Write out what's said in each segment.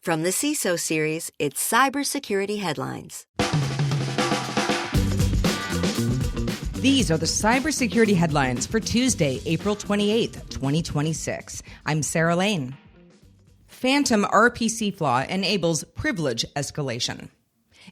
From the CISO series, it's Cybersecurity Headlines. These are the cybersecurity headlines for Tuesday, April 28th, 2026. I'm Sarah Lane. PhantomRPC flaw enables privilege escalation.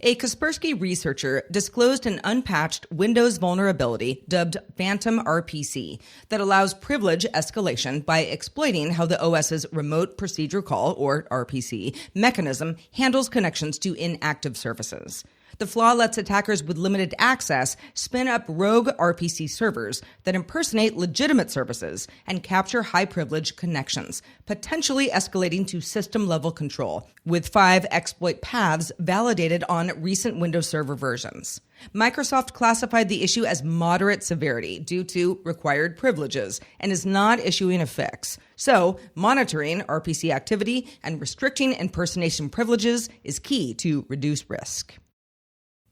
A Kaspersky researcher disclosed an unpatched Windows vulnerability dubbed PhantomRPC that allows privilege escalation by exploiting how the OS's remote procedure call, or RPC, mechanism handles connections to inactive services. The flaw lets attackers with limited access spin up rogue RPC servers that impersonate legitimate services and capture high-privilege connections, potentially escalating to system-level control, with 5 exploit paths validated on recent Windows Server versions. Microsoft classified the issue as moderate severity due to required privileges and is not issuing a fix. So, monitoring RPC activity and restricting impersonation privileges is key to reduce risk.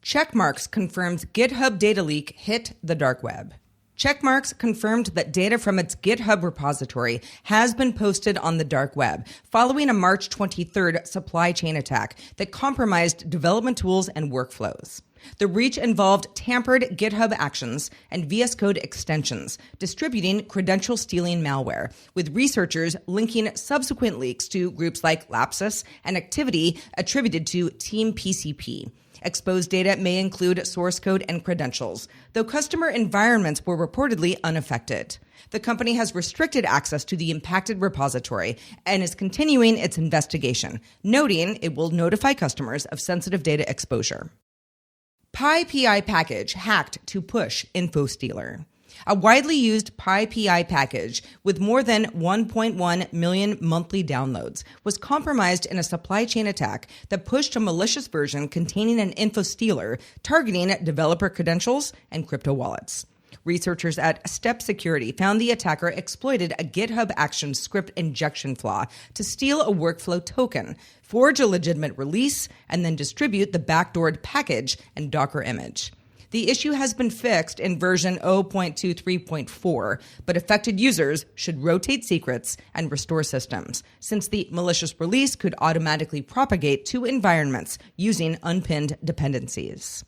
Checkmarx confirms GitHub data leak hit the dark web. Checkmarx confirmed that data from its GitHub repository has been posted on the dark web following a March 23rd supply chain attack that compromised development tools and workflows. The breach involved tampered GitHub actions and VS Code extensions, distributing credential-stealing malware, with researchers linking subsequent leaks to groups like Lapsus and activity attributed to Team PCP. Exposed data may include source code and credentials, though customer environments were reportedly unaffected. The company has restricted access to the impacted repository and is continuing its investigation, noting it will notify customers of sensitive data exposure. PyPI package hacked to push infostealer. A widely used PyPI package with more than 1.1 million monthly downloads was compromised in a supply chain attack that pushed a malicious version containing an infostealer targeting developer credentials and crypto wallets. Researchers at Step Security found the attacker exploited a GitHub Actions script injection flaw to steal a workflow token, forge a legitimate release, and then distribute the backdoored package and Docker image. The issue has been fixed in version 0.23.4, but affected users should rotate secrets and restore systems, since the malicious release could automatically propagate to environments using unpinned dependencies.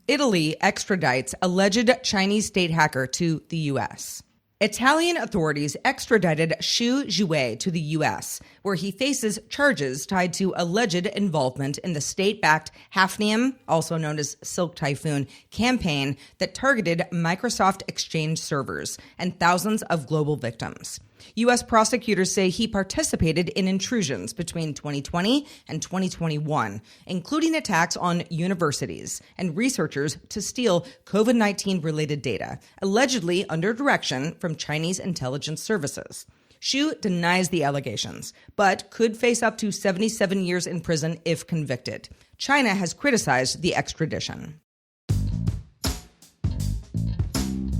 Italy extradites alleged Chinese state hacker to the U.S. Italian authorities extradited Xu Zhiwei to the U.S., where he faces charges tied to alleged involvement in the state-backed Hafnium, also known as Silk Typhoon, campaign that targeted Microsoft Exchange servers and thousands of global victims. U.S. prosecutors say he participated in intrusions between 2020 and 2021, including attacks on universities and researchers to steal COVID-19 related data, allegedly under direction from Chinese intelligence services. Xu denies the allegations, but could face up to 77 years in prison if convicted. China has criticized the extradition.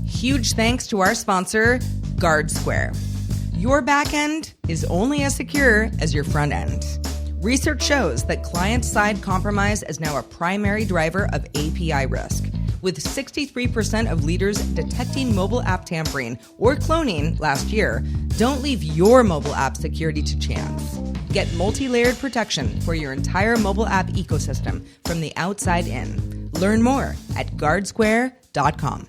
Huge thanks to our sponsor, GuardSquare. Your backend is only as secure as your front end. Research shows that client-side compromise is now a primary driver of API risk, with 63% of leaders detecting mobile app tampering or cloning last year. Don't leave your mobile app security to chance. Get multi-layered protection for your entire mobile app ecosystem from the outside in. Learn more at guardsquare.com.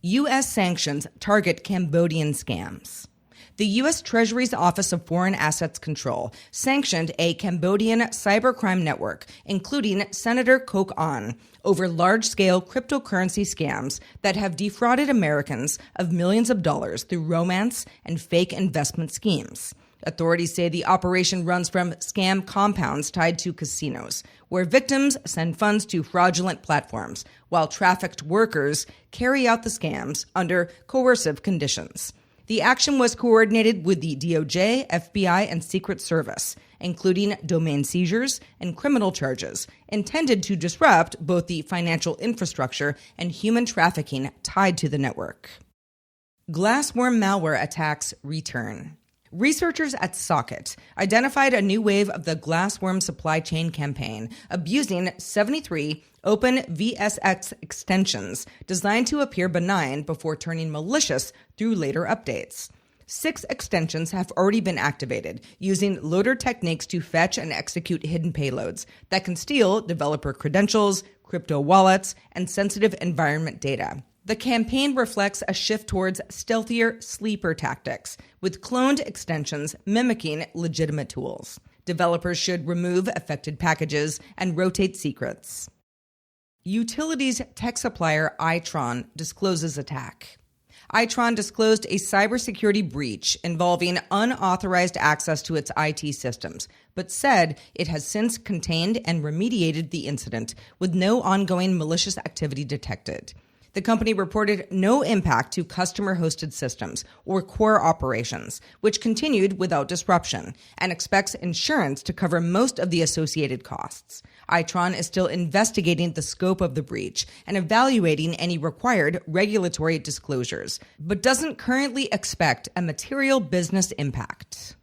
U.S. sanctions target Cambodian scams. The U.S. Treasury's Office of Foreign Assets Control sanctioned a Cambodian cybercrime network, including Senator Koch An, over large-scale cryptocurrency scams that have defrauded Americans of millions of dollars through romance and fake investment schemes. Authorities say the operation runs from scam compounds tied to casinos, where victims send funds to fraudulent platforms, while trafficked workers carry out the scams under coercive conditions. The action was coordinated with the DOJ, FBI, and Secret Service, including domain seizures and criminal charges, intended to disrupt both the financial infrastructure and human trafficking tied to the network. Glassworm malware attacks return. Researchers at Socket identified a new wave of the Glassworm supply chain campaign, abusing 73 open VSX extensions designed to appear benign before turning malicious through later updates. 6 extensions have already been activated using loader techniques to fetch and execute hidden payloads that can steal developer credentials, crypto wallets, and sensitive environment data. The campaign reflects a shift towards stealthier sleeper tactics, with cloned extensions mimicking legitimate tools. Developers should remove affected packages and rotate secrets. Utilities tech supplier Itron discloses attack. Itron disclosed a cybersecurity breach involving unauthorized access to its IT systems, but said it has since contained and remediated the incident with no ongoing malicious activity detected. The company reported no impact to customer-hosted systems or core operations, which continued without disruption, and expects insurance to cover most of the associated costs. Itron is still investigating the scope of the breach and evaluating any required regulatory disclosures, but doesn't currently expect a material business impact.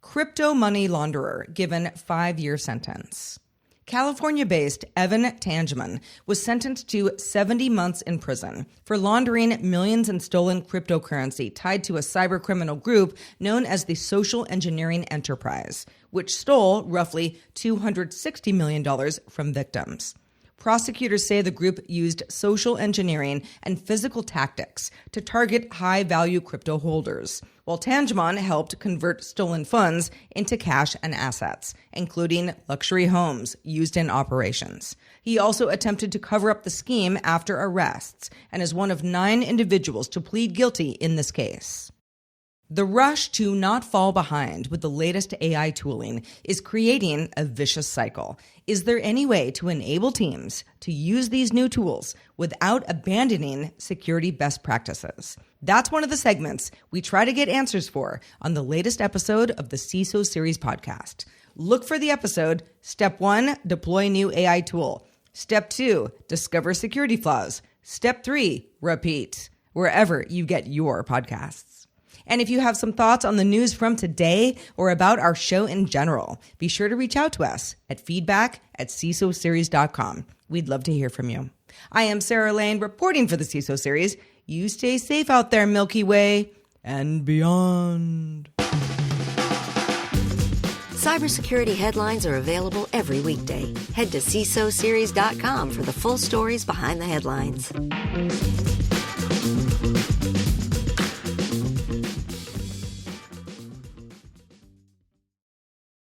Crypto money launderer given 5-year sentence. California-based Evan Tangeman was sentenced to 70 months in prison for laundering millions in stolen cryptocurrency tied to a cybercriminal group known as the Social Engineering Enterprise, which stole roughly $260 million from victims. Prosecutors say the group used social engineering and physical tactics to target high-value crypto holders, while Tangeman helped convert stolen funds into cash and assets, including luxury homes used in operations. He also attempted to cover up the scheme after arrests and is one of 9 individuals to plead guilty in this case. The rush to not fall behind with the latest AI tooling is creating a vicious cycle. Is there any way to enable teams to use these new tools without abandoning security best practices? That's one of the segments we try to get answers for on the latest episode of the CISO Series podcast. Look for the episode, Step 1, Deploy New AI Tool. Step 2, Discover Security Flaws. Step 3, Repeat, wherever you get your podcasts. And if you have some thoughts on the news from today or about our show in general, be sure to reach out to us at feedback@cisoseries.com. We'd love to hear from you. I am Sarah Lane reporting for the CISO Series. You stay safe out there, Milky Way and beyond. Cybersecurity headlines are available every weekday. Head to cisoseries.com for the full stories behind the headlines.